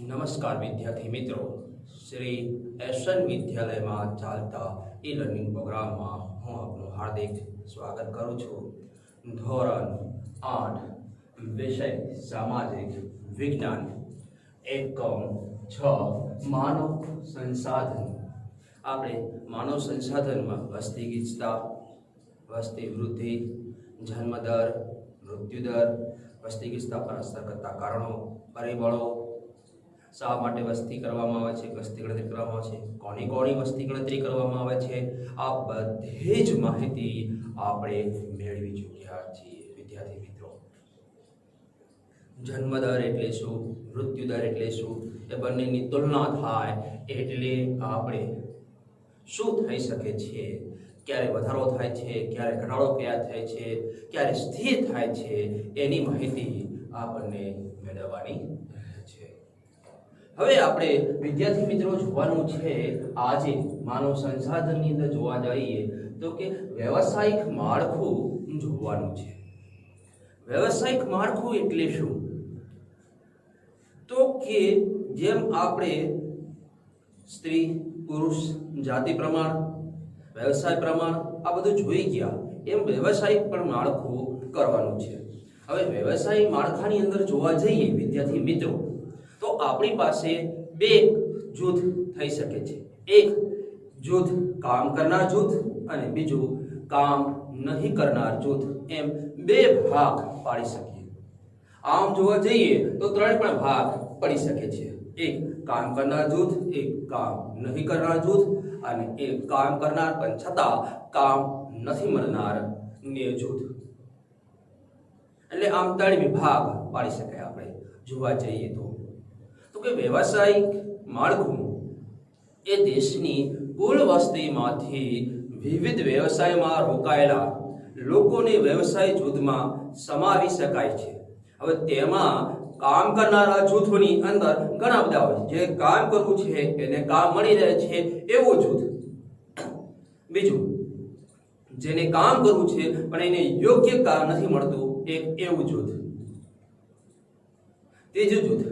નમસ્કાર વિદ્યાર્થી મિત્રો, શ્રી એશન વિદ્યાલયમાં ચાલતા ઈ લર્નિંગ પ્રોગ્રામમાં હું આપનું હાર્દિક સ્વાગત કરું છું. ધોરણ 8 વિષય સામાજિક વિજ્ઞાન, એકમ 6 માનવ સંસાધન. આપણે માનવ સંસાધનમાં વસ્તી ગીચતા, વસ્તી વૃદ્ધિ, જન્મદર, મૃત્યુદર, વસ્તી ગીચતા પર અસર કરતા કારણો, પરિબળો, શા માટે વસ્તી કરવામાં આવે છે, વસ્તી ગણતરી કરવામાં આવે છે, કોની કોની વસ્તી ગણતરી કરવામાં આવે છે, આ બધી જ માહિતી આપણે મેળવી ચૂક્યા છીએ. વિદ્યાર્થી મિત્રો, જન્મદર એટલે શું, મૃત્યુદર એટલે શું, એ બંનેની તુલના થાય એટલે આપણે શું થઈ શકે છે, ક્યારે વધારો થાય છે, ક્યારે ઘટાડો ક્યાં થાય છે, ક્યારે સ્થિર થાય છે, એની માહિતી આપણને મેળવવાની છે. હવે આપણે વિદ્યાર્થી મિત્રો જોવાનું છે, આજે માનવ સંસાધનની અંદર જોવા જઈએ તો કે વ્યવસાયિક માળખું જોવાનું છે. વ્યવસાયિક માળખું એટલે શું? તો કે જેમ આપણે સ્ત્રી પુરુષ જાતિ પ્રમાણ, વ્યવસાય પ્રમાણ આ બધું જોઈ ગયા, એમ વ્યવસાયિક પણ માળખું કરવાનું છે. હવે વ્યવસાયિક માળખાની અંદર જોવા જઈએ વિદ્યાર્થી મિત્રો, તો આપણી પાસે બે જૂથ થઈ શકે છે. એક જૂથ કામ કરનાર જૂથ અને બીજું કામ નહીં કરનાર જૂથ, એમ બે ભાગ પાડી શકીએ. આમ જોવા જઈએ તો ત્રણ પણ ભાગ પડી શકે છે. એક કામ કરનાર જૂથ, એક કામ નહીં કરનાર જૂથ અને એક કામ કરનાર પણ છતાં કામ નથી મળનાર જૂથ. એટલે આમ ત્રણ વિભાગ પાડી શકાય આપણે જોવા જઈએ તો કે વ્યવસાયિક માળખું એ દેશની કુલ વસ્તીમાંથી વિવિધ વ્યવસાયમાં રોકાયેલા લોકોને વ્યવસાય જૂથમાં સમાવી શકાય છે. હવે તેમાં કામ કરનારા જૂથોની અંદર ઘણા બધા હોય છે. જે કામ કરવું છે એને કામ મળી રહે છે એવું જૂથ. બીજું, જેને કામ કરવું છે પણ એને યોગ્ય કામ નથી મળતું, એક એવું જૂથ. ત્રીજું જૂથ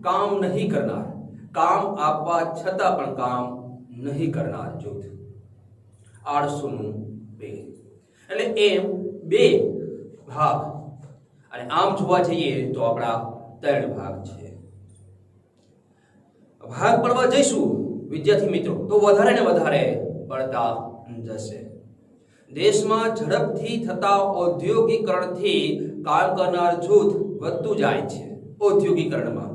કામ નહીં કરનાર, કામ આપવા છતાં પણ કામ નહીં કરનાર જૂથ. 802. એટલે એમ બે ભાગ, અને આમ જોવા જઈએ તો આપણા ત્રણ ભાગ છે. ભાગ પડવા જઈશું વિદ્યાર્થી મિત્રો તો વધારે ને વધારે પડતા જશે. દેશમાં ઝડપથી થતા ઔદ્યોગિકરણથી કામ કરનાર જૂથ વધતું જાય છે. ઔદ્યોગિકરણમાં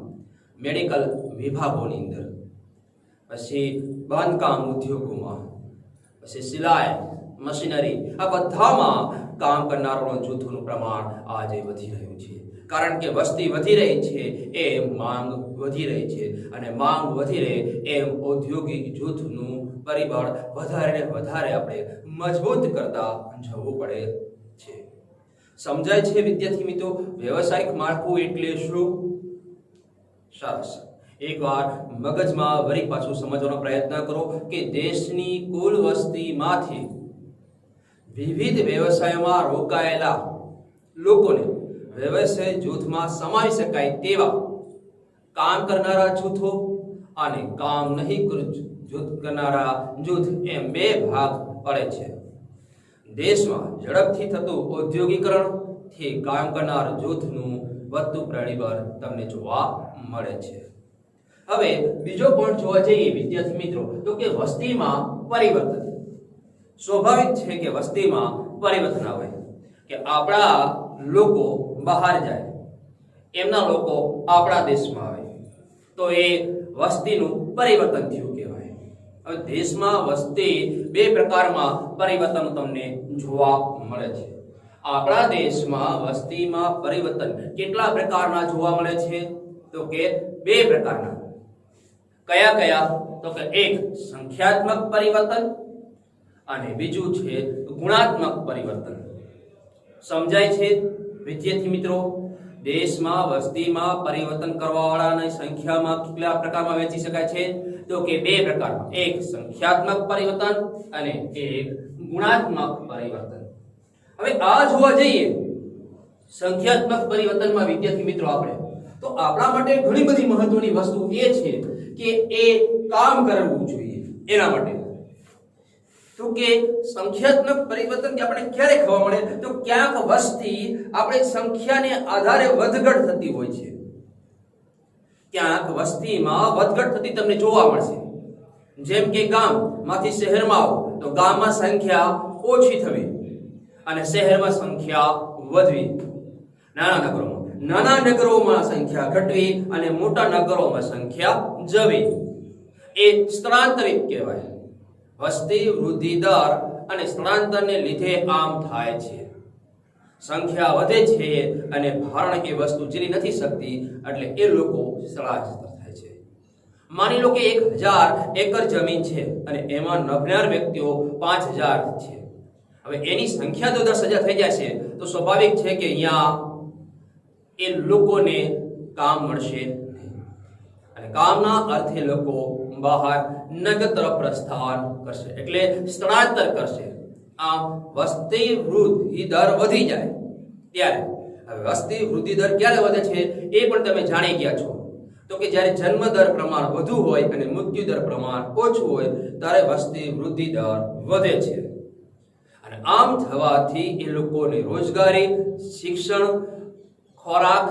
મેડિકલ વિભાગોની અંદર, પછી બાંધકામ ઉદ્યોગોમાં, પછી સિલાઈ મશીનરી, આ બધામાં કામ કરનારાઓના જૂથોનું પ્રમાણ આજે વધી રહ્યું છે. કારણ કે વસ્તી વધી રહી છે એમ માંગ વધી રહી છે, અને માંગ વધી રહે એમ ઔદ્યોગિક જૂથનું પરિબળ વધારે ને વધારે આપણે મજબૂત કરતા જવું પડે છે. સમજાય છે વિદ્યાર્થી મિત્રો વ્યવસાયિક માળખું એટલે શું? સરસ. એકવાર મગજમાં વળી પાછું સમજવાનો પ્રયત્ન કરો કે દેશની કુલ વસ્તીમાંથી વિવિધ વ્યવસાયોમાં રોકાયેલા લોકોને વ્યવસાય જૂથમાં સમાવી શકાય તેવા કામ કરનારા જૂથો અને કામ નહીં કરનારા જૂથ, એમ બે ભાગ પડે છે. દેશમાં ઝડપથી થતું ઔદ્યોગિકરણથી કામ કરનાર જૂથનું વધતું પરિબળ તમને જોવા મળે છે. હવે બીજો પોઈન્ટ જોવા જઈએ વિદ્યાર્થી મિત્રો તો કે વસ્તીમાં પરિવર્તન. સ્વાભાવિક છે કે વસ્તીમાં પરિવર્તન આવે, કે આપણા લોકો બહાર જાય, એમના લોકો આપણા દેશમાં આવે તો એ વસ્તીનું પરિવર્તન થયું કહેવાય. હવે દેશમાં વસ્તી બે પ્રકારમાં પરિવર્તન તમને જોવા મળે છે. આપણા દેશમાં વસ્તીમાં પરિવર્તન કેટલા પ્રકારના જોવા મળે છે? તો કે બે પ્રકારના. કયા કયા? તો કે એક સંખ્યાત્મક પરિવર્તન અને બીજું છે ગુણાત્મક પરિવર્તન. સમજાય છે વિદ્યાર્થી મિત્રો? દેશમાં વસ્તીમાં પરિવર્તન કરવાવાળાની સંખ્યામાં કેટલા પ્રકારમાં વહેંચી શકાય છે? તો કે બે પ્રકારમાં. એક સંખ્યાત્મક પરિવર્તન અને એક ગુણાત્મક પરિવર્તન. હવે આ જોવા જઈએ સંખ્યાત્મક પરિવર્તનમાં વિદ્યાર્થી મિત્રો આપણે તો આપણા માટે ઘણી બધી મહત્વની વસ્તુ એ છે કે એ કામ કરવું જોઈએ એના માટે. તો કે સંખ્યાત્મક પરિવર્તન આપણે ક્યારે ખબર મળે? તો ક્યાંક વસ્તી આપણે સંખ્યાને આધારે વધઘટ થતી હોય છે. ક્યાંક વસ્તીમાં વધઘટ થતી તમને જોવા મળશે. જેમ કે ગામમાંથી શહેરમાં આવો તો ગામમાં સંખ્યા ઓછી થવી અને શહેરમાં સંખ્યા વધવી. નાના નગરોમાં સંખ્યા ઘટવી અને મોટા નગરોમાં સંખ્યા જવી. એ સ્થળાંતરિત કહેવાય. વસ્તી વૃદ્ધિ દર અને સ્થળાંતરને લીધે આમ થાય છે. સંખ્યા વધે છે અને ભારણ એ વસ્તુ જીરી નથી શકતી એટલે એ લોકો સ્થળાંતર થાય છે. માની લો કે 1000 એકર જમીન છે અને એમાં નભનાર વ્યક્તિઓ 5000 છે. હવે એની સંખ્યા તો 10000 થઈ જશે તો સ્વાભાવિક છે કે અહીંયા એ લોકોને કામ મળશે નહીં અને કામના અર્થે લોકો બહાર નગર તરફ પ્રસ્થાન કરશે એટલે સ્થળાંતર કરશે. આમ વસ્તી વૃદ્ધિ દર વધી જાય ત્યારે હવે વસ્તી વૃદ્ધિ દર ક્યારે વધે છે એ પણ તમે જાણી ગયા છો. તો કે જ્યારે જન્મ દર પ્રમાણ વધુ હોય અને મૃત્યુ દર પ્રમાણ ઓછું હોય ત્યારે વસ્તી વૃદ્ધિ દર વધે છે. અને આમ થવાથી એ લોકોને રોજગારી, શિક્ષણ, ખોરાક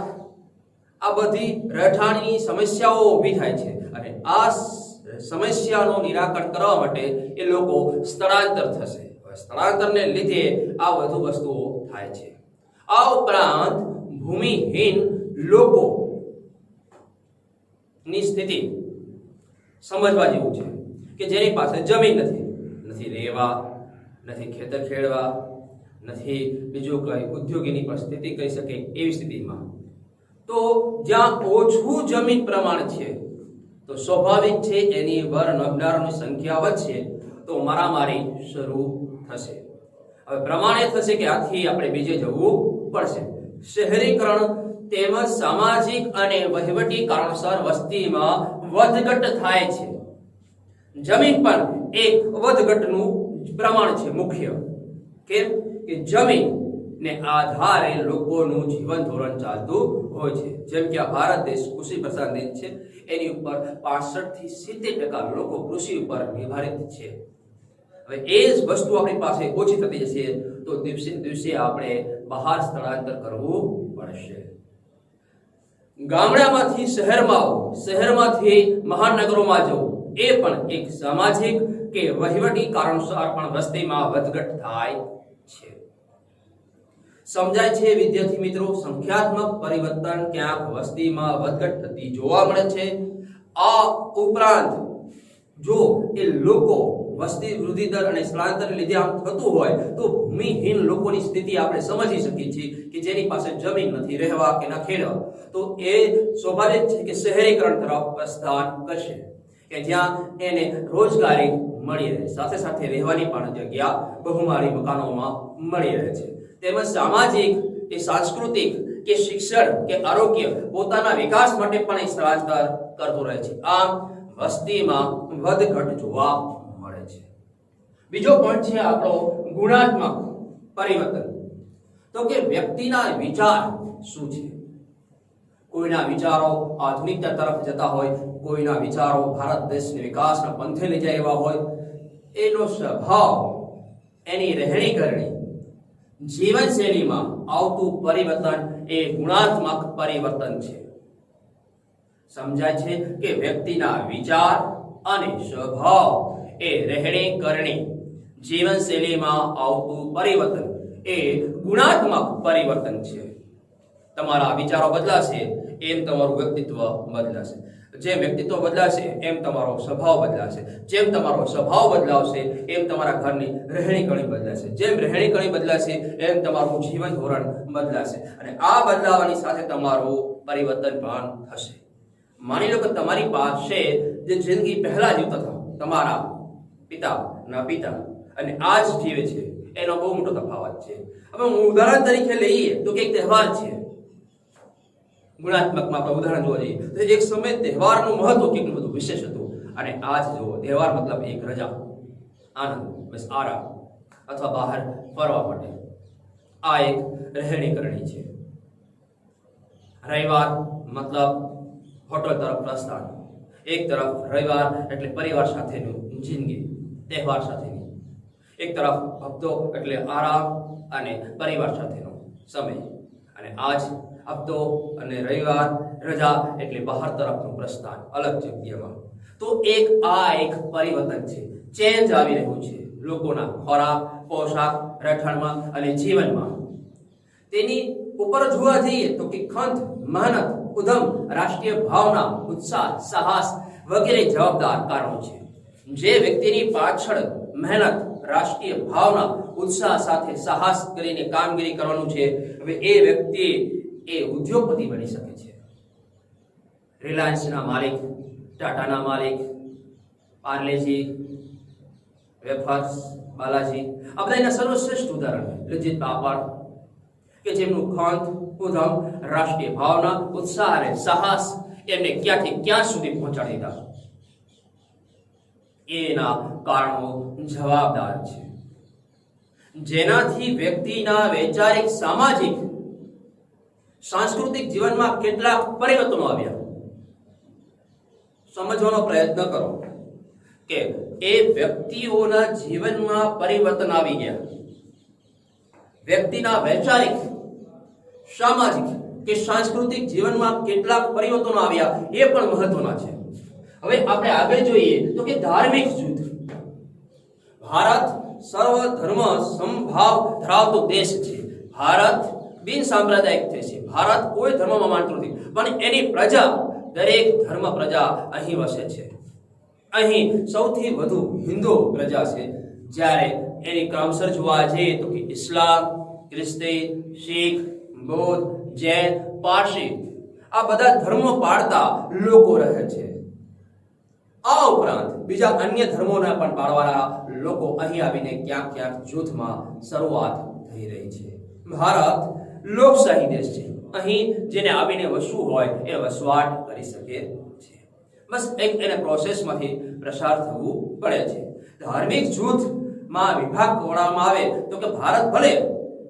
આ બધી રહેઠાણની સમસ્યાઓ ઊભી થાય છે અને આ સમસ્યાનું નિરાકરણ કરવા માટે એ લોકો સ્થળાંતર થશે. સ્થળાંતરને લીધે આ વધુ વસ્તુઓ થાય છે. આ ઉપરાંત ભૂમિહીન લોકો ની સ્થિતિ સમજવા જેવું છે કે જેની પાસે જમીન નથી રહેવા, નથી ખેતર ખેડવા, નથી બીજું કઈ ઉદ્યોગીની પરિસ્થિતિ કહી શકે એવી સ્થિતિમાં તો જ્યાં ઓછું જમીન પ્રમાણ છે તો સ્વાભાવિક છે એની વર નભનારોની સંખ્યા વધશે તો મારામારી શરૂ થશે. હવે પ્રમાણે થશે કે આથી આપણે બીજે જવું પડશે. શહેરીકરણ તેમજ સામાજિક અને વહીવટી કારણોસર વસ્તીમાં વધઘટ થાય છે. જમીન પણ એક વધઘટનું પ્રમાણ છે મુખ્ય. કેમ કે જમીન ને આધારે લોકોનું જીવન ધોરણ ચાલતું હોય છે. જેમ કે આ ભારત દેશ કૃષિ પ્રધાન દેશ છે, એની ઉપર 65 થી 70% લોકો કૃષિ ઉપર નિર્ધારિત છે. હવે એ જ વસ્તુ આપણી પાસે ઓછી થતી જશે તો દિવસે દિવસે આપણે બહાર સ્થળાંતર કરવું પડશે. ગામડામાંથી શહેરમાં આવવું, શહેરમાંથી મહાનગરોમાં જવું એ પણ એક સામાજિક કે વહીવટી કારણોસર પણ વસ્તીમાં વધઘટ થાય છે. સમજાય છે વિદ્યાર્થી મિત્રો? સંખ્યાત્મક પરિવર્તન ક્યાંક વસ્તીમાં વધઘટ થતી જોવા મળે છે. આ ઉપરાંત જો એ લોકો વસ્તી વૃદ્ધિ દર અને સ્થળાંતરને લીધે આમ થતું હોય તો ભૂમિહીન લોકોની સ્થિતિ આપણે સમજી શકીએ છીએ કે જેની પાસે જમીન નથી, રહેવા કે ન ખેડવા, તો એ સ્વાભાવિક છે કે શહેરીકરણ તરફ પ્રસ્થાન કરશે કે જ્યાં એને રોજગારી મળી રહે, સાથે સાથે રહેવાની પણ જગ્યા બહુમાળી મકાનોમાં મળી રહે છે. તેમજ સામાજિક કે સાંસ્કૃતિક કે શિક્ષણ કે આરોગ્ય પોતાના વિકાસ માટે પણ એ સ્થળાંતર કરતો રહે છે. આમ વસ્તીમાં વધઘટ જોવા મળે છે. બીજો પોઈન્ટ છે આપણો ગુણાત્મક પરિવર્તન. તો કે વ્યક્તિના વિચાર શું છે? કોઈના વિચારો આધુનિકતા તરફ જતા હોય, કોઈના વિચારો ભારત દેશને વિકાસના પંથે લઈ જાય એવા હોય. એનો સ્વભાવ, એની રહેણી કરણી, જીવનશૈલીમાં આવતું પરિવર્તન એ ગુણાત્મક પરિવર્તન છે. સમજાય છે કે વ્યક્તિના વિચાર અને સ્વભાવ એ રહેણી કરણી, જીવનશૈલીમાં આવતું પરિવર્તન એ ગુણાત્મક પરિવર્તન છે. તમારા વિચારો બદલાશે એમ તમારું વ્યક્તિત્વ બદલાશે. જેમ વ્યક્તિત્વ બદલાશે એમ તમારો સ્વભાવ બદલાશે. જેમ તમારો સ્વભાવ બદલાશે એમ તમારા ઘરની રહેણી કરણી બદલાશે. જેમ રહેણી કરણી બદલાશે એમ તમારું જીવન ધોરણ બદલાશે અને આ બદલાવાની સાથે તમારું પરિવર્તન પણ થશે. માની લો કે તમારી પાસે જે જિંદગી પહેલા જીવતા હતા તમારા પિતાના પિતા અને આજ જીવે છે એનો બહુ મોટો તફાવત છે. હવે હું ઉદાહરણ તરીકે લઈએ તો કે એક તહેવાર છે. ગુણાત્મકમાં આપણે ઉદાહરણ જોવા જઈએ તો એક સમય તહેવારનું મહત્વ કેટલું બધું વિશેષ હતું અને આજ જુઓ તહેવાર મતલબ એક રજા, આનંદ, બસ આરામ અથવા બહાર ફરવા માટે. આ એક રહેણી કરણી છે. રવિવાર મતલબ હોટલ તરફ પ્રસ્થાન. એક તરફ રવિવાર એટલે પરિવાર સાથેની જિંદગી, તહેવાર સાથેની. એક તરફ હપ્તો એટલે આરામ અને પરિવાર સાથેનો સમય. અને આજ હપ્તો અને રવિવાર રજા એટલે બહાર તરફનું પ્રસ્થાન, અલગ જગ્યામાં. તો એક પરિવર્તન છે, ચેન્જ આવી રહ્યું છે લોકોના ખોરાક, પોશાક, રહેઠાણમાં અને જીવનમાં. તેની ઉપર જોવા જઈએ તો કે ખંત, મહેનત, ઉદ્યમ, રાષ્ટ્રીય ભાવના, ઉત્સાહ, સાહસ વગેરે જવાબદાર કારણો છે. જે વ્યક્તિની પાછળ મહેનત, રાષ્ટ્રીય ભાવના, ઉત્સાહ સાથે સાહસ કરીને કામગીરી કરવાનું છે, હવે એ વ્યક્તિ એ ઉદ્યોગપતિ બની શકે છે. રિલાયન્સના માલિક, ટાટાના માલિક, પાર્લેજી, વેફર્સ, બાલાજી, આ બધા એના સર્વશ્રેષ્ઠ ઉદાહરણ. લજ્જિત પાપડ કે જેમનું ખંત, ઉદ્યમ, રાષ્ટ્રીય ભાવના, ઉત્સાહ અને સાહસ એમને ક્યાંથી ક્યાં સુધી પહોંચાડી દીધા. એના કારણો જવાબદાર છે, જેનાથી વ્યક્તિના વૈચારિક, સામાજિક, સાંસ્કૃતિક જીવનમાં કેટલાક પરિવર્તનો આવ્યા. સમજવાનો પ્રયત્ન કરો કે એ વ્યક્તિઓના જીવનમાં પરિવર્તન આવી ગયા. વ્યક્તિના વૈચારિક, સામાજિક કે સાંસ્કૃતિક જીવનમાં કેટલાક પરિવર્તનો આવ્યા, એ પણ મહત્વના છે. હવે આપણે આગળ જોઈએ તો કે ધાર્મિક જૂથ. ભારત સર્વ ધર્મ સમભાવ ધરાવતો દેશ છે. ભારત બિન સાંપ્રદાયિક દેશ છે. ભારત કોઈ ધર્મમાં માનતું નથી, પણ એની પ્રજા, દરેક ધર્મ પ્રજા અહીં વસે છે. અહીં સૌથી વધુ હિન્દુ પ્રજા છે, જ્યારે એની ક્રમશર જોવા જઈએ તો કે ઇસ્લામ, ખ્રિસ્તી, શીખ, બૌદ્ધ, જૈન, પારસી આ બધા ધર્મો પાળતા લોકો રહે છે. આ ઉપરાંત બીજા અન્ય ધર્મોના પણ પાળવાના લોકો અહીં આવીને ક્યાંક ક્યાંક જૂથમાં શરૂઆત થઈ રહી છે. ભારત લોકશાહી દેશ છે. અહીં જેને આવીને વસવું હોય એ વસવાટ કરી શકે છે. બસ એક એને પ્રોસેસમાંથી પ્રસાર થવું પડે છે. ધાર્મિક જૂથમાં વિભાગ કરવામાં આવે તો કે ભારત ભલે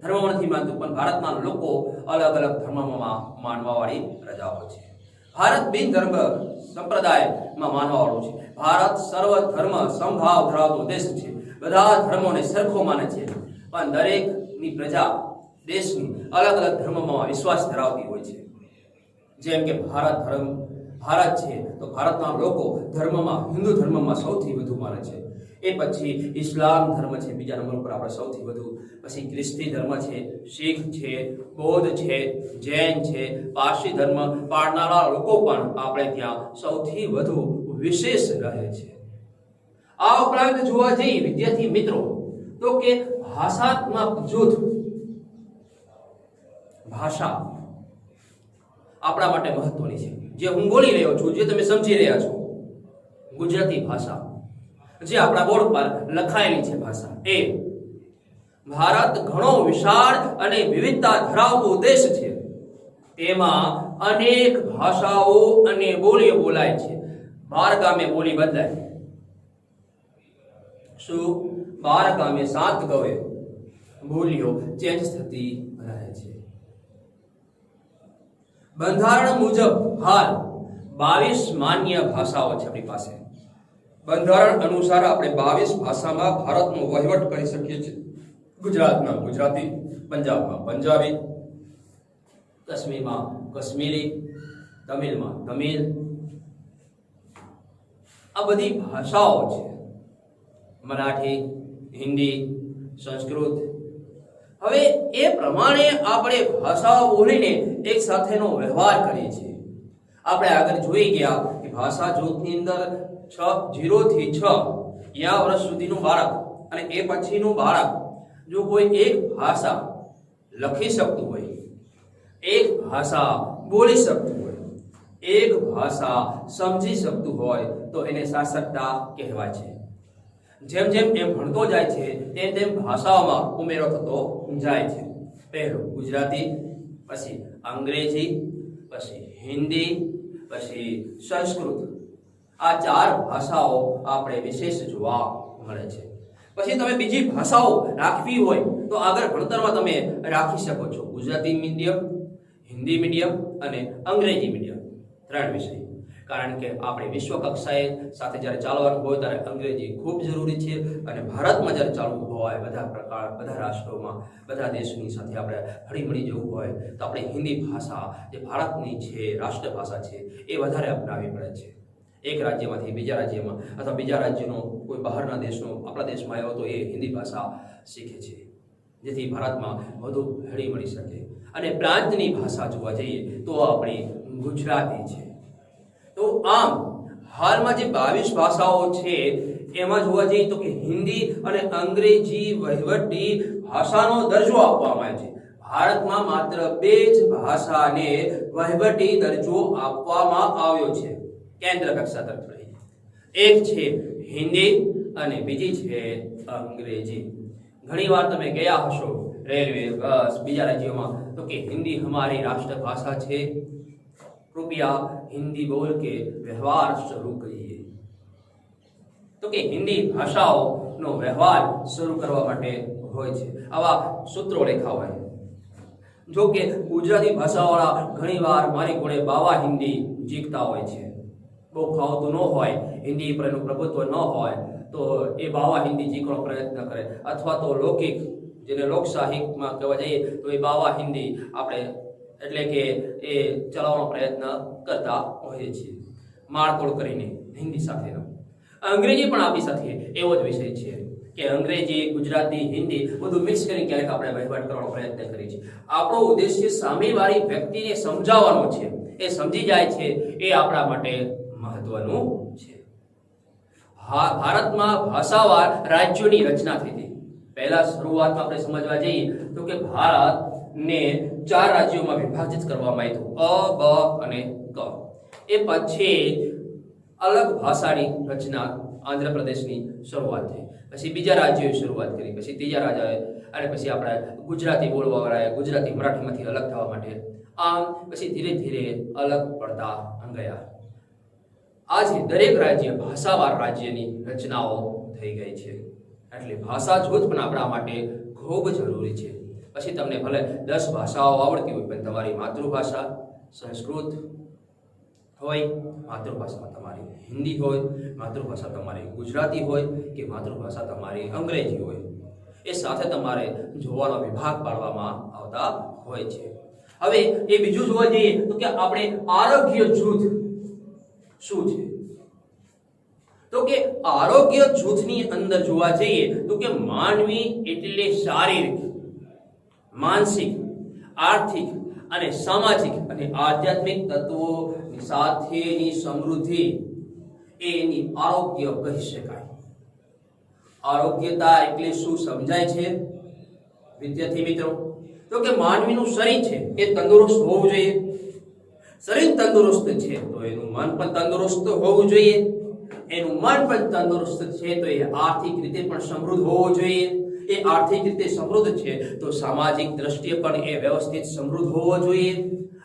ધર્મમાં નથી માનતું, પણ ભારતના લોકો અલગ અલગ ધર્મમાં માનવાવાળી પ્રજાઓ છે. ભારત બિન ધર્મ સંપ્રદાયમાં માનવાવાળું છે. ભારત સર્વ ધર્મ સમભાવ ધરાવતો દેશ છે. બધા ધર્મોને સરખો માને છે, પણ દરેકની પ્રજા દેશની અલગ અલગ ધર્મમાં વિશ્વાસ ધરાવતી હોય છે. જેમ કે ભારત છે તો ભારતના લોકો ધર્મમાં, હિન્દુ ધર્મમાં સૌથી વધુ માને છે. એ પછી ઇસ્લામ ધર્મ છે બીજા નંબર પર આપણે સૌથી વધુ. પછી ખ્રિસ્તી ધર્મ છે, શીખ છે, બૌદ્ધ છે, જૈન છે, પારસી ધર્મ પાળનારા લોકો પણ આપણે ત્યાં સૌથી વધુ વિશેષ રહે છે. આ ઉપરાંત જોવા જઈએ વિદ્યાર્થી મિત્રો તો કે ભાષાત્મક જૂથ. ભાષા આપણા માટે મહત્વની છે. જે હું બોલી રહ્યો છું, જે તમે સમજી રહ્યા છો, ગુજરાતી ભાષા જે આપણા બોર્ડ પર લખાયેલી છે ભાષા, એ ભારત ઘણો વિશાળ અને વિવિધતા ધરાવતો દેશ છે. તેમાં અનેક ભાષાઓ અને બોલીઓ બોલાય છે. 12 ગામે બોલી બદલાય. શું 12 ગામે 7 ગવે બોલીઓ ચેન્જ થતી રહે છે. બંધારણ મુજબ હાલ 22 માન્ય ભાષાઓ છે આપણી પાસે. બંધારણ અનુસાર આપણે 22 ભાષામાં ભારતનો વહીવટ કરી શકીએ છીએ. ગુજરાતમાં ગુજરાતી, પંજાબમાં પંજાબી, કાશ્મીરમાં કાશ્મીરી, તમિલમાં તમિલ. આ બધી ભાષાઓ છે. મરાઠી, હિન્દી, સંસ્કૃત. હવે એ પ્રમાણે આપણે ભાષાઓ બોલીને એક સાથેનો વ્યવહાર કરીએ છીએ. આપણે આગળ જોઈ ગયા કે ભાષા જૂથની અંદર 0 થી 6 યા વર્ષ સુધીનું બાળક અને એ પછીનું બાળક જો કોઈ એક ભાષા લખી શકતું હોય, એક ભાષા બોલી શકતું હોય, એક ભાષા સમજી શકતું હોય તો એને સાક્ષરતા કહેવાય છે. જેમ જેમ એ ભણતો જાય છે તેમ તેમ ભાષાઓમાં ઉમેરો થતો જાય છે. પહેલું ગુજરાતી, પછી અંગ્રેજી, પછી હિન્દી, પછી સંસ્કૃત. આ 4 ભાષાઓ આપણે વિશેષ જોવા મળે છે. પછી તમે બીજી ભાષાઓ રાખવી હોય તો આગળ ભણતરમાં તમે રાખી શકો છો. ગુજરાતી મીડિયમ, હિન્દી મીડિયમ અને અંગ્રેજી મીડિયમ 3 વિષય. કારણ કે આપણે વિશ્વ કક્ષાએ સાથે જ્યારે ચાલવાનું હોય ત્યારે અંગ્રેજી ખૂબ જરૂરી છે, અને ભારતમાં જ્યારે ચાલવું હોય બધા રાષ્ટ્રોમાં બધા દેશની સાથે આપણે હળીમળી જવું હોય તો આપણે હિન્દી ભાષા જે ભારતની છે રાષ્ટ્રભાષા છે એ વધારે અપનાવવી પડે છે. એક રાજ્યમાંથી બીજા રાજ્યમાં અથવા બીજા રાજ્યનો કોઈ બહારના દેશનો આપણા દેશમાં આવ્યો તો એ હિન્દી ભાષા શીખે છે, જેથી ભારતમાં વધુ હળી મળી શકે. અને પ્રાંતની ભાષા જોવા જઈએ તો આપણી ગુજરાતી છે. તો આમ હાલમાં જે 22 ભાષાઓ છે એમાં જોવા જઈએ તો કે હિન્દી અને અંગ્રેજી વહીવટી ભાષાનો દરજ્જો આપવામાં આવે છે. ભારતમાં માત્ર 2 જ ભાષાને વહીવટી દરજ્જો આપવામાં આવ્યો છે કેન્દ્ર કક્ષા તરફથી. એક છે હિન્દી અને બીજી છે અંગ્રેજી. ઘણીવાર તમે ગયા હશો રેલવે, બસ, બીજા રાજ્યોમાં તો કે હિન્દી हमारी राष्ट्रभाषा છે, कृपया हिंदी बोल के व्यवहार शुरू करिए. તો કે હિન્દી ભાષાઓનો વ્યવહાર શરૂ કરવા માટે હોય છે આવા સૂત્રો લખ્યા હોય. જો કે ગુજરાતી ભાષાવાળા ઘણીવાર મારી જોડે બાવા હિન્દી શીખતા હોય છે. બહુ ફાવતું ન હોય, હિન્દી પર એનું પ્રભુત્વ ન હોય તો એ બાવા હિન્દી શીખવાનો પ્રયત્ન કરે, અથવા તો લૌકિક જેને લોક સાહિત્યમાં કહેવા જઈએ તો એ બાવા હિન્દી આપણે એટલે કે એ ચલાવવાનો પ્રયત્ન કરતા હોઈએ છીએ માળતોડ કરીને હિન્દી સાથેનો. અંગ્રેજી પણ આપણી સાથે એવો જ વિષય છે કે અંગ્રેજી, ગુજરાતી, હિન્દી બધું મિક્સ કરી ક્યારેક આપણે વહીવટ કરવાનો પ્રયત્ન કરીએ છીએ. આપણો ઉદ્દેશ્ય સામેવાળી વ્યક્તિને સમજાવવાનો છે, એ સમજી જાય છે એ આપણા માટે મહત્વનું છે. ભારતમાં ભાષાવાર રાજ્યોની રચના થઈ હતી. પહેલા શરૂઆતમાં આપણે સમજવા જઈએ તો કે ભારતને 4 રાજ્યોમાં વિભાજિત કરવામાં આવ્યું, અ, બ અને ક. એ પછી અલગ ભાષાની રચના આંધ્રપ્રદેશની શરૂઆત થઈ, પછી બીજા રાજ્યોએ શરૂઆત કરી, પછી ત્રીજા રાજ્યોએ, અને પછી આપણે ગુજરાતી બોલવાવાળાએ ગુજરાતી મરાઠીમાંથી અલગ થવા માટે, આમ પછી ધીરે ધીરે અલગ પડતા ગયા. આજે દરેક રાજ્ય ભાષાવાર રાજ્યની રચનાઓ થઈ ગઈ છે. એટલે ભાષા જૂથ પણ આપણા માટે ખૂબ જરૂરી છે. પછી તમને ભલે 10 ભાષાઓ આવડતી હોય પણ તમારી માતૃભાષા સંસ્કૃત હોય, માતૃભાષા તમારી હિન્દી હોય, માતૃભાષા તમારી ગુજરાતી હોય કે માતૃભાષા તમારી અંગ્રેજી હોય, એ સાથે તમારે જોવાનો વિભાગ પાડવામાં આવતા હોય છે. હવે એ બીજું જોવા જઈએ તો કે આપણે આરોગ્ય જૂથ શું છે? તો કે આરોગ્ય જૂથની અંદર જોવા જઈએ તો કે માનવી એટલે શારીરિક, માનસિક, આર્થિક અને સામાજિક અને આધ્યાત્મિક તત્વોની સાથેની સમૃદ્ધિ એની આરોગ્ય કહી શકાય. આરોગ્યતા એટલે શું સમજાય છે વિદ્યાર્થી મિત્રો? તો કે માનવીનું શરીર છે એ તંદુરસ્ત હોવું જોઈએ. શરીર તંદુરસ્ત છે તો એનું મન પણ તંદુરસ્ત હોવું જોઈએ. એનું મન પણ તંદુરસ્ત છે તો એ આર્થિક રીતે પણ સમૃદ્ધ હોવું જોઈએ. એ આર્થિક રીતે સમૃદ્ધ છે તો સામાજિક દ્રષ્ટિએ પણ એ વ્યવસ્થિત સમૃદ્ધ હોવો જોઈએ.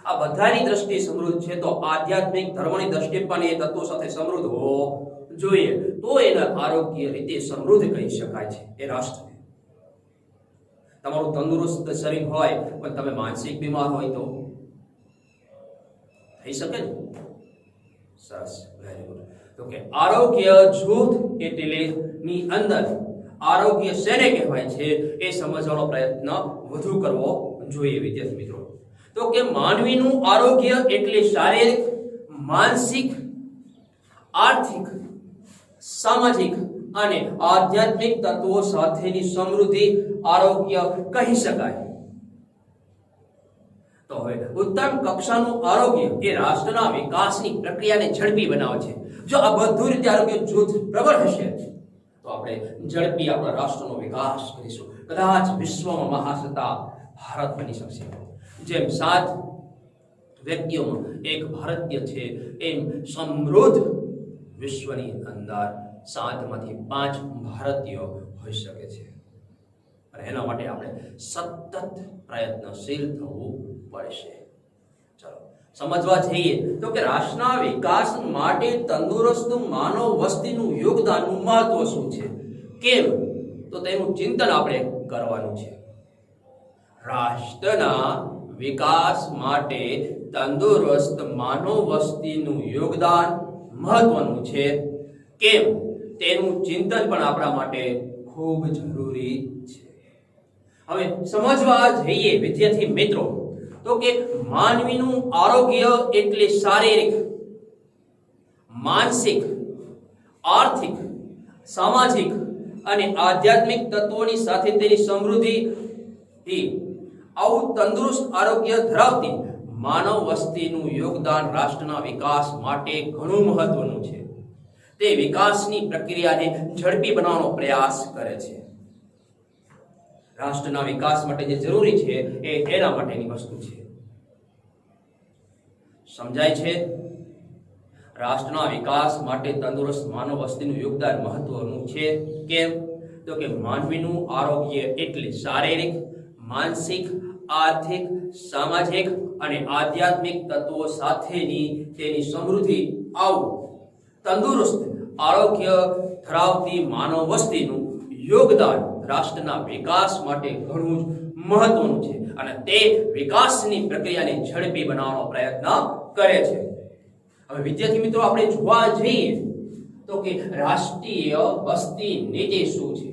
આ બધાની દ્રષ્ટિએ સમૃદ્ધ છે તો આધ્યાત્મિક ધર્મની દ્રષ્ટિએ પણ એ તત્વો સાથે સમૃદ્ધ હોવો જોઈએ. તો એના આરોગ્ય રીતે સમૃદ્ધ કહી શકાય છે એ રાષ્ટ્રને. તમારું તંદુરસ્ત શરીર હોય પણ તમે માનસિક બીમાર હોય તો થઈ શકે ને? સરસ, વેરી ગુડ. તો કે આરોગ્ય જૂથ એટલે ની અંદર આરોગ્ય શેને કહેવાય છે એ સમજવાનો પ્રયત્ન વધુ કરવો જોઈએ વિદ્યાર્થી મિત્રો. તો કે માનવીનું આરોગ્ય એટલે શારીરિક, માનસિક, આર્થિક, સામાજિક અને આધ્યાત્મિક તત્વો સાથેની સમૃદ્ધિ આરોગ્ય કહી શકાય. તો હવે ઉત્તમ કક્ષાનું આરોગ્ય એ રાષ્ટ્રના વિકાસની પ્રક્રિયાને ઝડપી બનાવે છે. જો આ બધું રીતે આરોગ્ય જૂથ પ્રબળ હશે તો આપણે ઝડપી આપણા રાષ્ટ્રનો વિકાસ કરીશું. કદાચ વિશ્વમાં મહાસત્તા ભારત બની શકશે. જેમ 7 વ્યક્તિઓમાં એક ભારતીય છે એમ સમૃદ્ધ વિશ્વની અંદર 7માંથી 5 ભારતીયો હોઈ શકે છે. અને એના માટે આપણે સતત પ્રયત્નશીલ થવું પડશે. ચાલો સમજવા જઈએ તો કે રાષ્ટ્રના વિકાસ માટે તંદુરસ્ત માનવ વસ્તીનું યોગદાનનું મહત્વ શું છે, કેમ, તો તેનું ચિંતન આપણે કરવાનું છે. રાષ્ટ્રના વિકાસ માટે તંદુરસ્ત માનવ વસ્તીનું યોગદાન મહત્વનું છે. કેમ તેનું ચિંતન પણ આપણા માટે ખૂબ જરૂરી છે. હવે સમજવા જઈએ વિદ્યાર્થી મિત્રો તો કે માનવીનું આરોગ્ય એટલે શારીરિક, માનસિક, આર્થિક, સામાજિક અને આધ્યાત્મિક તત્વોની સાથે તેની સમૃદ્ધિ. આવું તંદુરસ્ત આરોગ્ય ધરાવતી માનવ વસ્તીનું યોગદાન રાષ્ટ્રના વિકાસ માટે ઘણું મહત્વનું છે. તે વિકાસની પ્રક્રિયાને ઝડપી બનાવવાનો પ્રયાસ કરે છે. રાષ્ટ્રના વિકાસ માટે જે જરૂરી છે એ એના માટેની વસ્તુ છે. સમજાય છે? રાષ્ટ્રના વિકાસ માટે તંદુરસ્ત માનવ વસ્તીનું યોગદાન મહત્વનું છે. કેમ તો કે માનવીનું આરોગ્ય એટલે શારીરિક, માનસિક, આર્થિક, સામાજિક અને આધ્યાત્મિક તત્વો સાથેની તેની સમૃદ્ધિ. આવું તંદુરસ્ત આરોગ્ય ધરાવતી માનવ વસ્તીનું યોગદાન રાષ્ટ્રના વિકાસ માટે ઘણું જ મહત્વનું છે અને તે વિકાસની પ્રક્રિયાને ઝડપી બનાવવાનો પ્રયત્ન કરે છે. હવે વિદ્યાર્થી મિત્રો આપણે જોવા જઈએ તો કે રાષ્ટ્રીય વસ્તી નીતિ શું છે?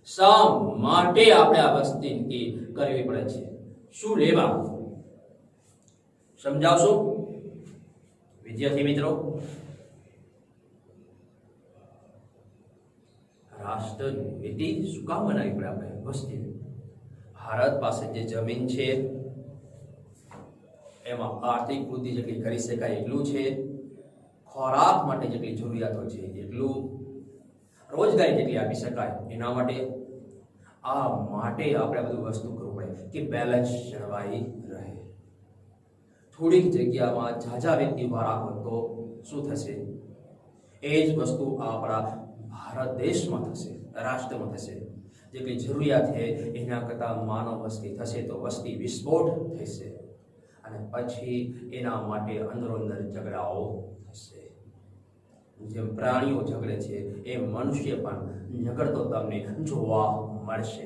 શા માટે આપણે આ વસ્તી નીતિ કરવી પડે છે? શું લેવા? સમજાવશો વિદ્યાર્થી મિત્રો? રાષ્ટ્ર નીતિ શું કામ બનાવી પડે આપણે વસ્તી? ભારત પાસે જે જમીન છે એમાં આર્થિક વૃદ્ધિ જેટલી કરી શકાય એટલું છે, ખોરાક માટે જેટલી જરૂરિયાતો છે એટલું, રોજગારી જેટલી આપી શકાય એના માટે. આ માટે આપણે બધું વસ્તુ કરવું પડે કે બેલેન્સ જળવાઈ રહે. થોડીક જગ્યામાં ઝાઝા વ્યક્તિ ઉભા રાખો તો શું થશે? એ જ વસ્તુ આપણા ભારત દેશમાં થશે, રાષ્ટ્રમાં થશે. જેટલી જરૂરિયાત છે એના કરતાં માનવ વસ્તી થશે તો વસ્તી વિસ્ફોટ થશે અને પછી એના માટે અંદરોઅંદર ઝઘડાઓ થશે. જેમ પ્રાણીઓ ઝઘડે છે એ મનુષ્ય પણ ઝઘડતો તમને જોવા મળશે.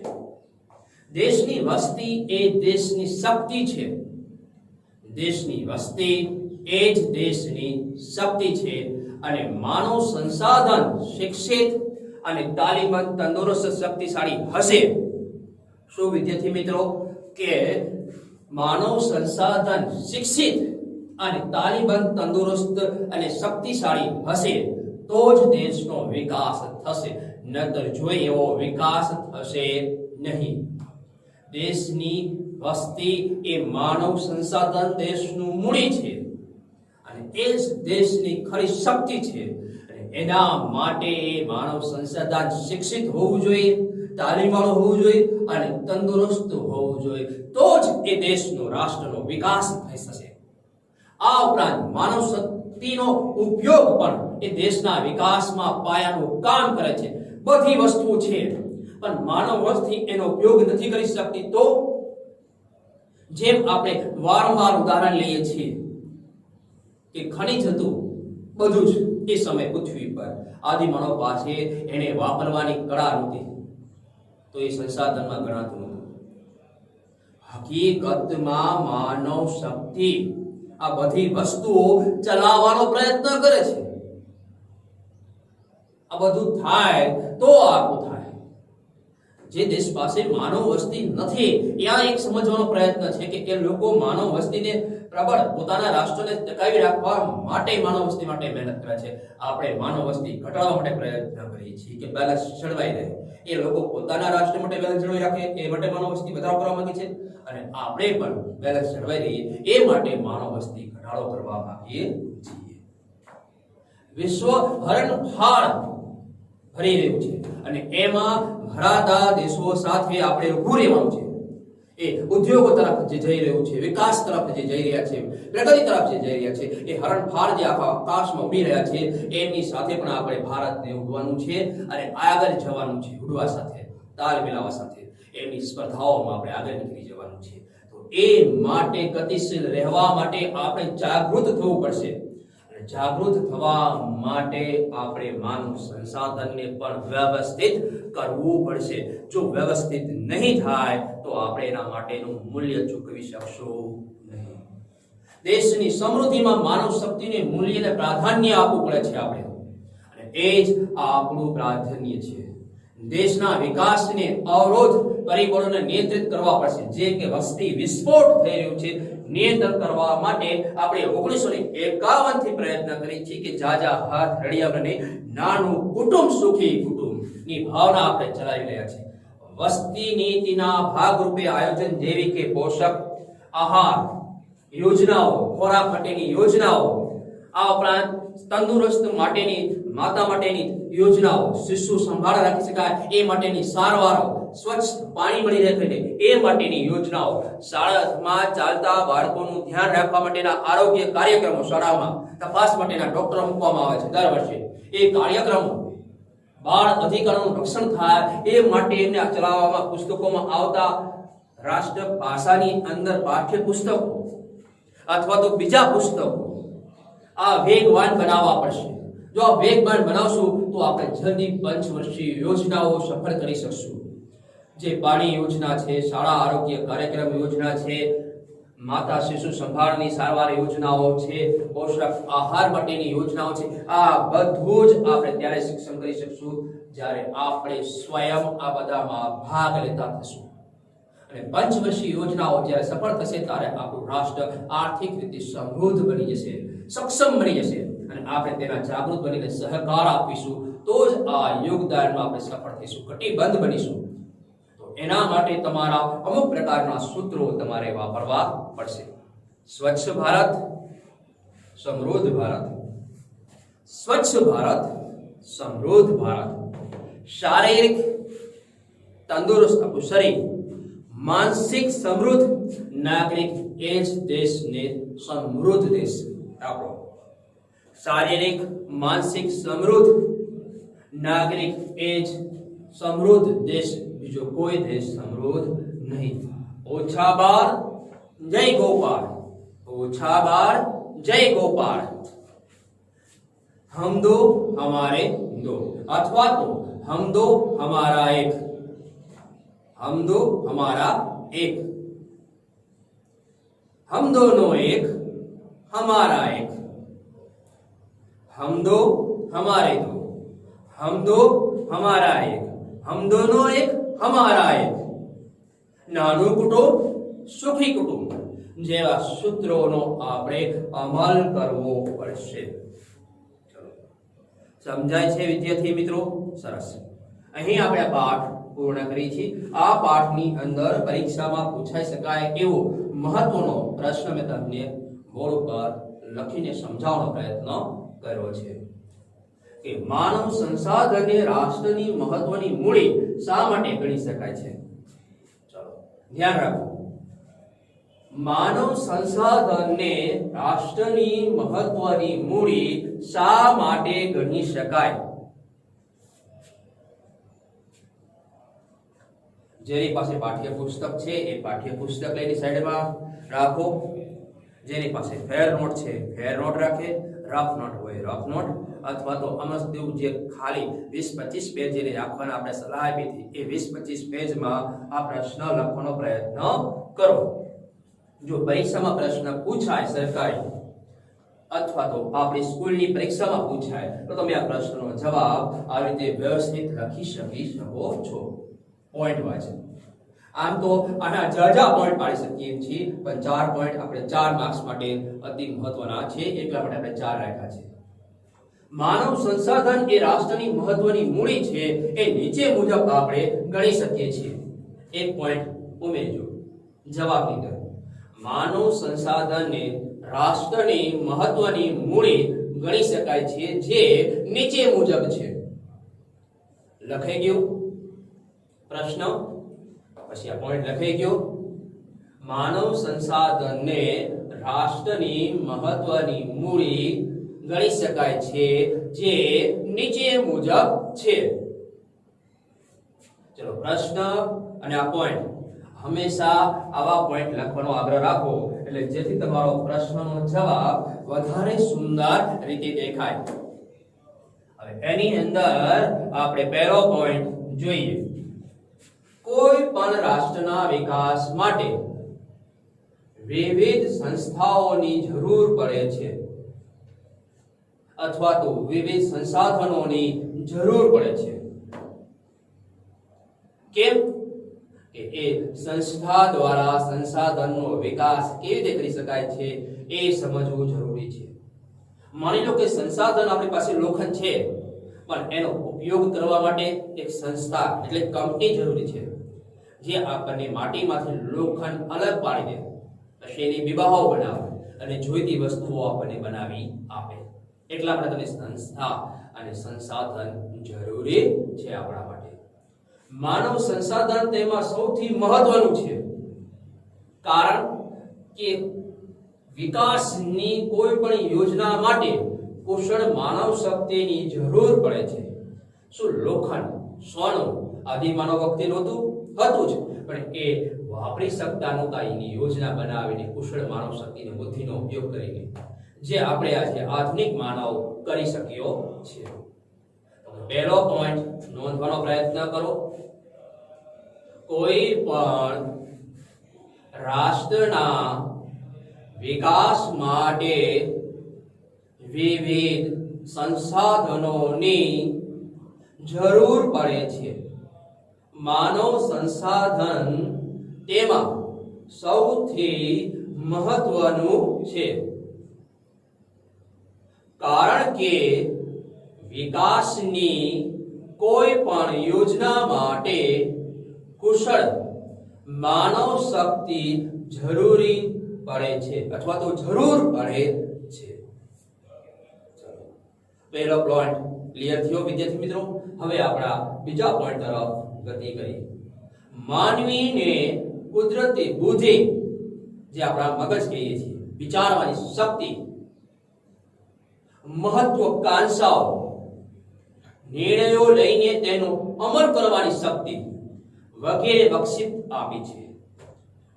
દેશની વસ્તી એ દેશની શક્તિ છે. દેશની વસ્તી એ જ દેશની શક્તિ છે અને માનવ સંસાધન શિક્ષિત અને તાલીમબદ્ધ તંદુરસ્ત શક્તિશાળી હશે. શું વિદ્યાર્થી મિત્રો કે માનવ સંસાધન શિક્ષિત અને તાલીમબદ્ધ તંદુરસ્ત અને શક્તિશાળી હશે તો જ દેશનો વિકાસ થશે, નહીતર જોઈએ એવો વિકાસ થશે નહીં. દેશની વસ્તી એ માનવ સંસાધન દેશનું મૂડી છે અને એ જ દેશની ખરી શક્તિ છે. એના માટે માનવ સંસાધન શિક્ષિત હોવું જોઈએ, તાલીમવાળું હોવું જોઈએ અને તંદુરસ્ત હોવું જોઈએ તો જ એ દેશનો રાષ્ટ્રનો વિકાસ થઈ શકે. આ ઉપરાંત માનવ શક્તિનો ઉપયોગ પણ એ દેશના વિકાસમાં પાયાનું કામ કરે છે. બધી વસ્તુઓ છે પણ માનવ વસ્તી એનો ઉપયોગ નથી કરી શકતી તો? જેમ આપણે વારંવાર ઉદાહરણ લઈએ છીએ કે ખનિજ હતું બધું જ એ સમય પૃથ્વી પર આદિમાનવ પાસે એને વાપરવાની કળા નહોતી તો એ સંસાધનમાં ગણાતું નહોતું. હકીકતમાં માનવ શક્તિ આ બધી વસ્તુઓ ચલાવવાનો પ્રયત્ન કરે છે. આ બધું થાય તો આખું થાય. જે દેશ પાસે માનવ વસ્તી નથી ત્યાં એક સમજવાનો પ્રયત્ન છે કે એ લોકો માનવ વસ્તીને પ્રબળ પોતાના રાષ્ટ્રને ટકાવી રાખવા માટે માનવ વસ્તી માટે મહેનત કરે છે. આપણે માનવ વસ્તી ઘટાડવા માટે પ્રયત્ન કરીએ છીએ કે બેલેન્સ જળવાઈ રહે. એ લોકો પોતાના રાષ્ટ્ર માટે બેલેન્સ જળવાઈ રાખે એ માટે માનવ વસ્તી વધારો કરવા માંગે છે અને આપણે પણ બેલેન્સ જળવાઈ રહીએ એ માટે માનવ વસ્તી ઘટાડો કરવા માંગીએ છીએ. વિશ્વ હરણફાળ ભરી રહ્યું છે અને એમાં ભરાતા દેશો સાથે આપણે ઊભું રહેવાનું છે. એ ઉદ્યોગો તરફ જે જઈ રહ્યું છે, વિકાસ તરફ જે જઈ રહ્યા છે, પ્રગતિ તરફ જે જઈ રહ્યા છે, એ હરણફાળ જે આખા આકાશમાં ઉડી રહ્યા છે એમની સાથે પણ આપણે ભારતને ઉડવાનું છે અને આગળ જવાનું છે. ઉડવા સાથે, તાલ મિલાવવા સાથે એમની સ્પર્ધાઓમાં આપણે આગળ નીકળી જવાનું છે. તો એ માટે ગતિશીલ રહેવા માટે આપણે જાગૃત થવું પડશે અને જાગૃત થવા માટે આપણે માનવ સંસાધનને પણ વ્યવસ્થિત કરવું પડશે. જો વ્યવસ્થિત નહીં થાય તો આપણે એના માટેનું મૂલ્ય ચૂકવી શકશું નહીં. દેશની સમૃદ્ધિમાં માનવ શક્તિને મૂલ્યને પ્રાધાન્ય આપવું પડે છે આપણે, અને એ જ આપણું પ્રાધાન્ય છે. દેશના વિકાસને અવરોધ પરિબળોને નિયંત્રિત કરવા પડશે. જે કે વસ્તી વિસ્ફોટ થઈ રહ્યું છે, નિયંત્રણ કરવા માટે આપણે 1951 થી પ્રયત્ન કરી છે કે જાજા હાથ રળિયા બને નાનું કુટુંબ સુખી કુટુંબની ભાવના આપણે ચલાવી રહ્યા છે. વસ્તી નીતિના ભાગરૂપે આયોજન જેવી કે પોષક આહાર યોજનાઓ, ખોરાક માટેની યોજનાઓ, આ ઉપરાંત તંદુરસ્ત માટેની માતા માટેની યોજનાઓ, શિશુ સંભાળ રાખી શકાય એ માટેની સારવારો, સ્વચ્છ પાણી મળી રહે એ માટેની યોજનાઓ, શાળામાં ચાલતા બાળકોનું ધ્યાન રાખવા માટેના આરોગ્ય કાર્યક્રમો, શાળામાં તપાસ માટેના ડોક્ટરો મૂકવામાં આવે છે દર વર્ષે. એ કાર્યક્રમો બાળ અધિકારોનું રક્ષણ થાય એ માટે એમને ચલાવવામાં પુસ્તકોમાં આવતા રાષ્ટ્ર ભાષાની અંદર પાઠ્ય પુસ્તકો અથવા તો બીજા પુસ્તકો આ વેગવાન બનાવવા પડશે. જો આ વેગવાન બનાવશું તો આપણે જલ્દી પંચવર્ષીય યોજનાઓ સફળ કરી શકશું. જે પાણી યોજના છે, શાળા આરોગ્ય કાર્યક્રમ યોજના છે, માતા શિશુ સંભાળની સારવાર યોજનાઓ છે, પોષક આહાર માટેની યોજનાઓ છે, આ બધું જ આપણે ત્યારે સક્ષમ કરી શકશું જ્યારે આપણે સ્વયં આ બધામાં ભાગ લેતા થશું. અને પંચવર્ષીય યોજનાઓ જ્યારે સફળ થશે ત્યારે આપણું રાષ્ટ્ર આર્થિક રીતે સમૃદ્ધ બની જશે, સક્ષમ બની જશે, અને આપણે તેના જાગૃત બનીને સહકાર આપીશું તો જ આ યોગદાનમાં આપણે સફળ થઈશું, કટિબદ્ધ બનીશું. તો એના માટે તમારા અમુક પ્રકારના સૂત્રો તમારે વાપરવા પડશે. સ્વચ્છ ભારત, સમૃદ્ધ ભારત. સ્વચ્છ ભારત, સમૃદ્ધ ભારત. શારીરિક તંદુરસ્ત આપણું શરીર, માનસિક સમૃદ્ધ નાગરિક એ જ દેશને સમૃદ્ધ દેશ આપણો. શારીરિક માનસિક સમૃદ્ધ નાગરિક એ જ સમૃદ્ધ દેશ, બીજો કોઈ દેશ સમૃદ્ધ નહીં. ઓછા બાર જય ગોપાલ, ઓછા બાર જય ગોપાલ. हम दो हमारे दो, अथवा तो हम दो हमारा एक, हम दो हमारा एक, हम दोनों एक हमारा एक, हम दो हमारे दो, हम दो हमारा एक, हम दोनों एक हमारा एक. નાનું કુટુંબ સુખી કુટુંબ જેવા સૂત્રોનો આપણે અમલ કરવો પડશે. સમજાય છે વિદ્યાર્થી મિત્રો? સરસ. અહીં આપણે પાઠ પૂર્ણ કરી છે. આ પાઠની અંદર પરીક્ષામાં પૂછાઈ શકાય એવો મહત્વનો પ્રશ્ન મેં તમને બોર્ડ ઉપર લખીને સમજાવવાનો પ્રયત્ન કર્યો છે કે માનવ સંસાધનને રાષ્ટ્રની મહત્વની મૂડી શા માટે ગણી શકાય છે. ચલો ધ્યાન રાખો. માનવ સંસાધનને રાષ્ટ્રની મહત્વની મૂડી શા માટે ગણી શકાય? જેની પાસે પાઠ્યપુસ્તક છે એ પાઠ્યપુસ્તક લઈને સાઈડમાં રાખો. જેની પાસે ફેર નોટ છે ફેર નોટ રાખે, રફ નોટ હોય રફ નોટ, અથવા તો અમસ્તું જે ખાલી 20-25 પેજ જેને રાખવાના આપણે સલાહ આપી હતી એ 20-25 પેજમાં આ પ્રશ્ન લખવાનો પ્રયત્ન કરો. જો પરીક્ષામાં પ્રશ્ન પૂછાય સરકારી અથવા તો આપણી સ્કૂલની પરીક્ષામાં પૂછાય તો તમે આ પ્રશ્નનો જવાબ આ રીતે વ્યવસ્થિત લખી શકો છો પોઈન્ટ વાઇઝ. આમ તો આના જાજા પોઈન્ટ પાડી શકીએ છીએ, પણ 4 પોઈન્ટ આપણે 4 માર્ક્સ માટે અતિ મહત્વના છે એટલા માટે આપણે 4 રાખ્યા છે. માનવ સંસાધન એ રાષ્ટ્રની મહત્વની મૂડી છે એ નીચે મુજબ આપણે ગણી શકીએ છીએ. એક પોઈન્ટ ઉમેરજો જવાબની અંદર. માનવ સંસાધનને રાષ્ટ્રની મહત્વની મૂડી ગણી શકાય છે જે નીચે મુજબ છે. લખાઈ ગયું પ્રશ્ન? પછી આ પોઈન્ટ લખાઈ ગયો. માનવ સંસાધનને રાષ્ટ્રની મહત્વની મૂડી ગણી શકાય છે જે નીચે મુજબ છે. ચલો પ્રશ્ન અને આ પોઈન્ટ હંમેશા આવા પોઈન્ટ લખવાનો આગ્રહ રાખો એટલે જેથી તમારો પ્રશ્નનો જવાબ વધારે સુંદર રીતે દેખાય. હવે એની અંદર આપણે પહેલો પોઈન્ટ જોઈએ. કોઈ પણ રાષ્ટ્રના વિકાસ માટે વિવિધ સંસ્થાઓની જરૂર પડે છે અથવા તો વિવિધ સંસાધનોની જરૂર પડે છે. કેમ કે એ સંસ્થા દ્વારા સંસાધનનો વિકાસ કેવી રીતે કરી શકાય છે એ સમજવું જરૂરી છે. માની લો કે સંસાધન આપણી પાસે લોખંડ છે, પણ એનો ઉપયોગ કરવા માટે એક સંસ્થા એટલે કંપની જરૂરી છે, જે આપણને માટીમાંથી લોખંડ અલગ પાડી દે, પછી એની વિભાગો બનાવે અને જોઈતી વસ્તુઓ આપણને બનાવી આપે. એટલા માટે તમે સંસ્થા અને સંસાધન જરૂરી છે આપણા માટે. માનવ સંસાધન તેમાં સૌથી મહત્વનું છે, કારણ કે વિકાસની કોઈ પણ યોજના માટે કુશળ માનવ શક્તિની જરૂર પડે છે. શું લોખંડ, સોનું આદિ માનવ વખતે નહોતું? હતું જ, પણ એ વાપરી શકતા નહોતા. એની યોજના બનાવીને કુશળ માનવ શક્તિની બુદ્ધિનો ઉપયોગ કરીને જે આપણે આજે આધુનિક માનવ કરી શક્યો છે. પહેલો પોઈન્ટ નોંધવાનો પ્રયત્ન કરો. કોઈ પણ રાષ્ટ્રના વિકાસ માટે વિવિધ સંસાધનોની જરૂર પડે છે. માનવ સંસાધન તેમાં સૌથી મહત્વનું છે, કારણ કે વિકાસની કોઈ પણ યોજના માટે કુશળ માનવ શક્તિ જરૂરી પડે છે અથવા તો જરૂર પડે છે. પહેલો પોઈન્ટ ક્લિયર થયો વિદ્યાર્થી મિત્રો. હવે આપણા બીજા પોઈન્ટ તરફ ગતિ કરીએ. માનવીને કુદરતી બુદ્ધિ, જે આપણા મગજ કહીએ છીએ, વિચારવાની શક્તિ, મહત્વાકાંક્ષાઓ, નિર્ણયો લઈને તેનો અમલ કરવાની શક્તિ વગેરે બક્ષિત આપી છે.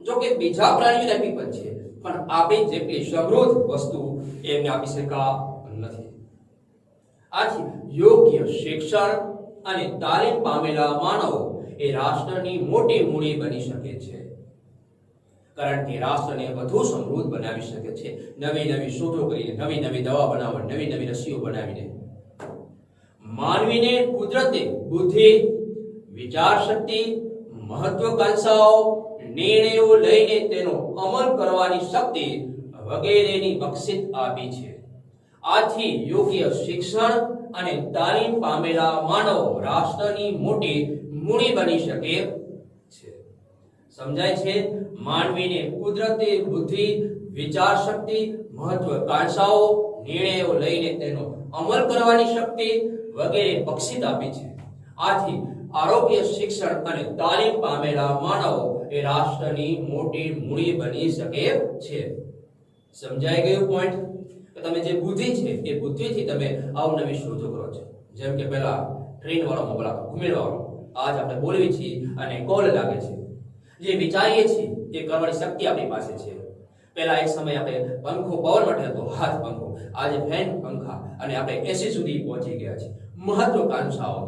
જો કે બીજા પ્રાણીઓને આપી પણ છે, પણ આપણી જેટલી સમૃદ્ધ વસ્તુ એમને આપી શકા નથી. આથી યોગ્ય શિક્ષણ અને તાલીમ પામેલા માનવો એ રાષ્ટ્રની મોટી મૂડી બની શકે છે, કારણ કે રાષ્ટ્રને વધુ સમૃદ્ધ બનાવી શકે છે નવી નવી શોધો કરીને, નવી નવી દવા બનાવવા, નવી નવી રસીઓ બનાવીને. માનવીને કુદરતે બુદ્ધિ, વિચાર શક્તિ, મહત્વાકાંક્ષાઓ, નિર્ણયો લઈને તેનો અમલ કરવાની શક્તિ વગેરેની બક્ષિત આપી છે. આથી યોગ્ય શિક્ષણ અને તાલીમ પામેલા માનવો રાષ્ટ્રની મોટી મૂડી બની શકે છે. સમજાય છે? માનવીને કુદરતે બુદ્ધિ, વિચાર શક્તિ, મહત્વાકાંક્ષાઓ, નિર્ણયો લઈને તેનો અમલ કરવાની શક્તિ વગેરે બક્ષિત આપી છે. આથી આરોગ્ય શિક્ષણ અને તાલીમ પામેલા માનવો એ રાષ્ટ્રની મોટી મૂડી બની શકે છે. સમજાઈ ગયું પોઈન્ટ? તમે જે બુદ્ધિ છે એ બુદ્ધિથી તમે અવનવી શોધો કરો છો. જેમ કે પહેલા ટ્રેન વાળો મોબાઈલ હતો, ઘુમેડવાળો, આજ આપણે બોલવી છીએ અને કોલ લાગે છે. જે વિચારીએ છીએ એ કરવાની શક્તિ આપણી પાસે છે. પહેલા એક સમય આપણે પંખો પવન માટે હતો, હાથ પંખો, આજે ફેન, પંખા અને આપણે એસી સુધી પહોંચી ગયા છે. મહત્વાકાંક્ષાઓ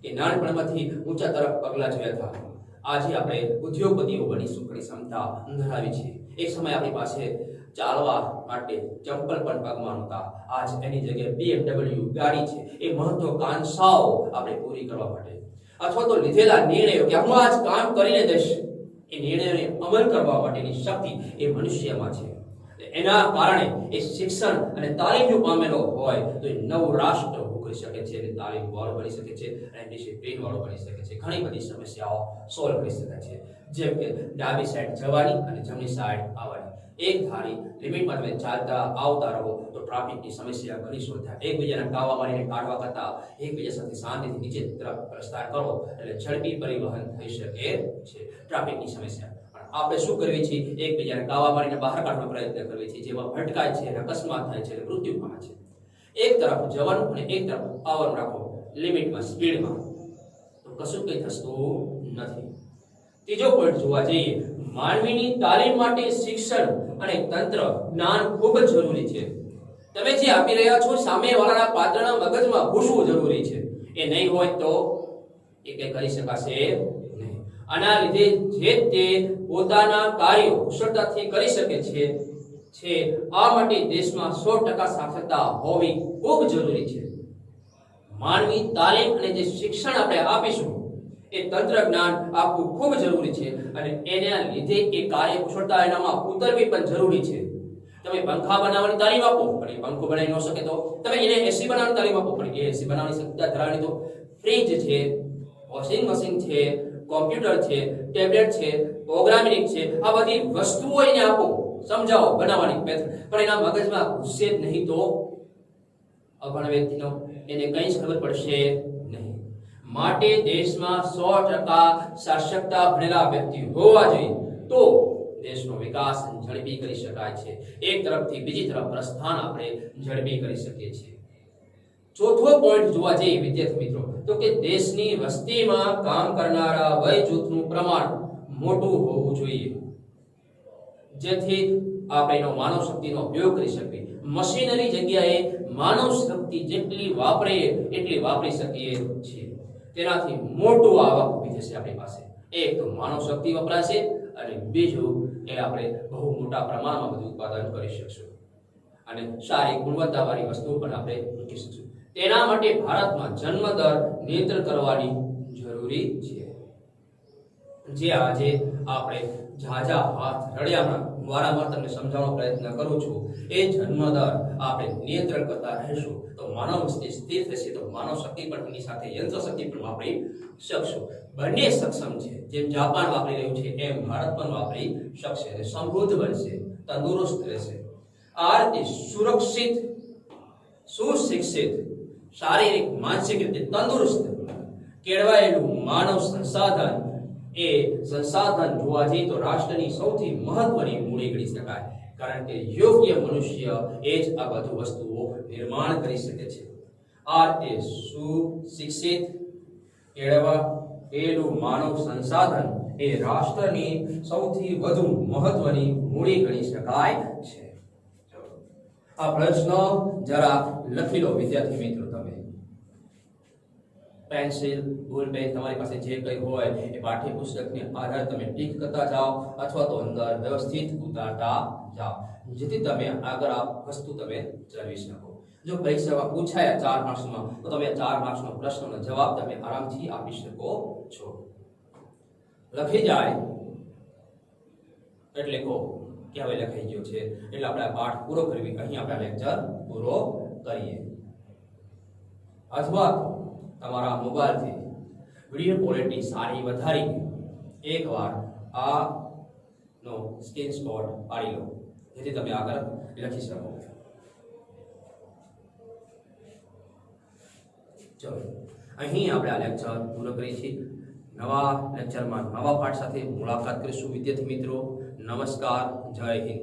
એ નાનપણમાંથી ઊંચા તરફ પગલા જોયા હતા. આજે આપણે ઉદ્યોગપતિઓ બની શકવાની ક્ષમતા ધરાવી છે. એક સમય આપણી પાસે ચાલવા માટે ચંપલ પણ પગમાં નહોતા. આજ એની જગ્યાએ BMW ગાડી છે. એ મહત્વાકાંક્ષાઓ આપણે પૂરી કરવા માટે, અથવા તો લીધેલા નિર્ણયો કે હું આજ કામ કરીને દઈશ, એ નિર્ણયોને અમલ કરવા માટેની શક્તિ એ મનુષ્યમાં છે. એના કારણે એ શિક્ષણ અને તાલીમ જો પામેલો હોય તો એ નવું રાષ્ટ્ર ઉભું કરી શકે છે, અને તાલીમ વાળો બની શકે છે, અને ડિસિપ્લિન વાળો બની શકે છે. ઘણી બધી સમસ્યાઓ સોલ્વ કરી શકે છે. જેમ કે ડાબી સાઈડ જવાની અને જમણી સાઈડ આવવાની. એક ધારી લિમિટમાં તમે ચાલતા આવતા રહો તો ટ્રાફિકની સમસ્યા ઘણી સોલ્વ થાય. એકબીજાના કાવા મારીને કાઢવા કરતા એકબીજા સાથે શાંતિથી નીચે તરફ પ્રસ્થાન કરો એટલે ઝડપી પરિવહન થઈ શકે છે. ટ્રાફિકની સમસ્યા આપણે શું કરવી છે? એકબીજાને કાવા મારીને બહાર કાઢવાનો પ્રયત્ન કરવી છે, જેમાં ભટકાય છે, અકસ્માત થાય છે, મૃત્યુ પામે છે. એક તરફ જવાનું અને એક તરફ આવવાનું રાખો લિમિટમાં, સ્પીડમાં, તો કશું કંઈ થતું નથી. ત્રીજો પોઈન્ટ જોવા જઈએ, માનવીની તાલીમ માટે શિક્ષણ અને તંત્ર જ્ઞાન ખૂબ જ જરૂરી છે. તમે જે આપી રહ્યા છો સામેવાળાના પાત્રના મગજમાં ઘૂસવું જરૂરી છે. એ નહીં હોય તો એ કઈ કરી શકાશે નહીં. આના લીધે જે તે પોતાના કાર્યો કુશળતાથી કરી શકે છે. આ માટે દેશમાં 100% સાક્ષરતા હોવી ખૂબ જરૂરી છે. માનવી તાલીમ અને જે શિક્ષણ આપણે આપીશું એ તંત્ર જ્ઞાન આપવું ખૂબ જરૂરી છે અને એના લીધે એ કાર્ય કુશળતા એનામાં ઉતરવી પણ જરૂરી છે. તમે પંખા બનાવવાની તાલીમ આપો પણ એ પંખો બનાવી ન શકે તો તમે એને એસી બનાવવાની તાલીમ આપો પણ એ એસી બનાવવાની ક્ષમતા ધરાવે તો ફ્રીજ છે, વોશિંગ મશીન છે, કોમ્પ્યુટર છે, ટેબ્લેટ છે, પ્રોગ્રામિંગ છે, આ બધી વસ્તુઓ એને આપો, સમજાવો બનાવવાની મેથડ, પણ એના મગજમાં ઘૂસે જ નહીં તો અભણ વ્યક્તિનો એને કંઈ જ ખબર પડશે નહીં. માટે દેશમાં 100% સાક્ષરતા ભણેલા વ્યક્તિ હોવા જોઈએ તો દેશનો વિકાસ ઝડપી કરી શકાય છે. એક તરફથી બીજી તરફ પ્રસ્થાન આપણે ઝડપી કરી શકીએ છીએ. ચોથો પોઈન્ટ જોવા જઈએ વિદ્યાર્થી મિત્રો તો કે દેશની વસ્તીમાં કામ કરનારા વય જૂથનું પ્રમાણ મોટું હોવું જોઈએ, જેથી આપણે એનો માનવ શક્તિનો ઉપયોગ કરી શકીએ. મશીનરી જગ્યાએ માનવ શક્તિ જેટલી વાપરે એટલી વાપરી શકીએ છીએ. તેનાથી મોટું આવક ઊભી થશે આપણી પાસે. એક તો માનવ શક્તિ વપરાશે અને બીજું એ આપણે બહુ મોટા પ્રમાણમાં બધું ઉત્પાદન કરી શકશું અને સારી ગુણવત્તાવાળી વસ્તુઓ પણ આપણે મૂકી શકશું. તેના માટે ભારતમાં જન્મદર નિયંત્રણ કરવાની જરૂરી છે. જે આજે આપણે ઝાઝા હાથ રડ્યામાં વારંવાર તમને સમજાવવાનો પ્રયત્ન કરું છું, એ જન્મદર આપણે નિયંત્રણ કરતા રહેશું તો માનવ મસ્તિષ્ક સ્થિર થશે, તો માનવ શક્તિ પણ એની સાથે યંત્ર શક્તિ પણ વાપરી શકશું. બંને સક્ષમ છે. જેમ જાપાન વાપરી રહ્યું છે એમ ભારત પણ વાપરી શકશે અને સમૃદ્ધ બનશે, તંદુરસ્ત રહેશે. આ રીતે સુરક્ષિત, સુશિક્ષિત, શારીરિક માનસિક રીતે તંદુરસ્ત કેળવાયેલું માનવ સંસાધન એ સંસાધન જોવા જઈએ તો રાષ્ટ્રની સૌથી મહત્વની મૂડી ગણી શકાય, કારણ કે યોગ્ય મનુષ્ય એ જ આ બધું વસ્તુઓ નિર્માણ કરી શકે છે. આ રીતે સુશિક્ષિત કેળવાયેલું માનવ સંસાધન એ રાષ્ટ્રની સૌથી વધુ મહત્વની મૂડી ગણી શકાય છે. આ પ્રશ્ન જરા લખી લો વિદ્યાર્થી મિત્રો. તમે પેન્સિલ, બોલ પેન તમારી પાસે જે કંઈ હોય એ પાઠ્યપુસ્તકને આધારે તમે ટીક કરતા જાઓ અથવા તો અંદર વ્યવસ્થિત ઉતારતા જાઓ, જેથી તમે આગળ આ વસ્તુ તમે ચલાવી શકો. જો પરીક્ષામાં પૂછાયા 4 માર્ક્સમાં તો તમે 4 માર્ક્સનો પ્રશ્નનો જવાબ તમે આરામથી આપી શકો છો. લખી જાય એટલે કહો કે હવે લખાઈ ગયો છે, એટલે આપણે આ પાઠ પૂરો કરવી, અહીં આપણે લેક્ચર પૂરો કરીએ. અથવા તમારા મોબાઈલથી વિડિયો ક્વોલિટી સારી વધારીને એકવાર આ નો સ્ક્રીનશોટ પાડી લો, જેથી તમે આગળ લખી શકો. ચલો, અહીં આપણે આ લેક્ચર પૂરો કરીએ છીએ. નવા લેક્ચરમાં નવા પાઠ સાથે મુલાકાત કરીશું વિદ્યાર્થી મિત્રો. નમસ્કાર, જય હિન્દ.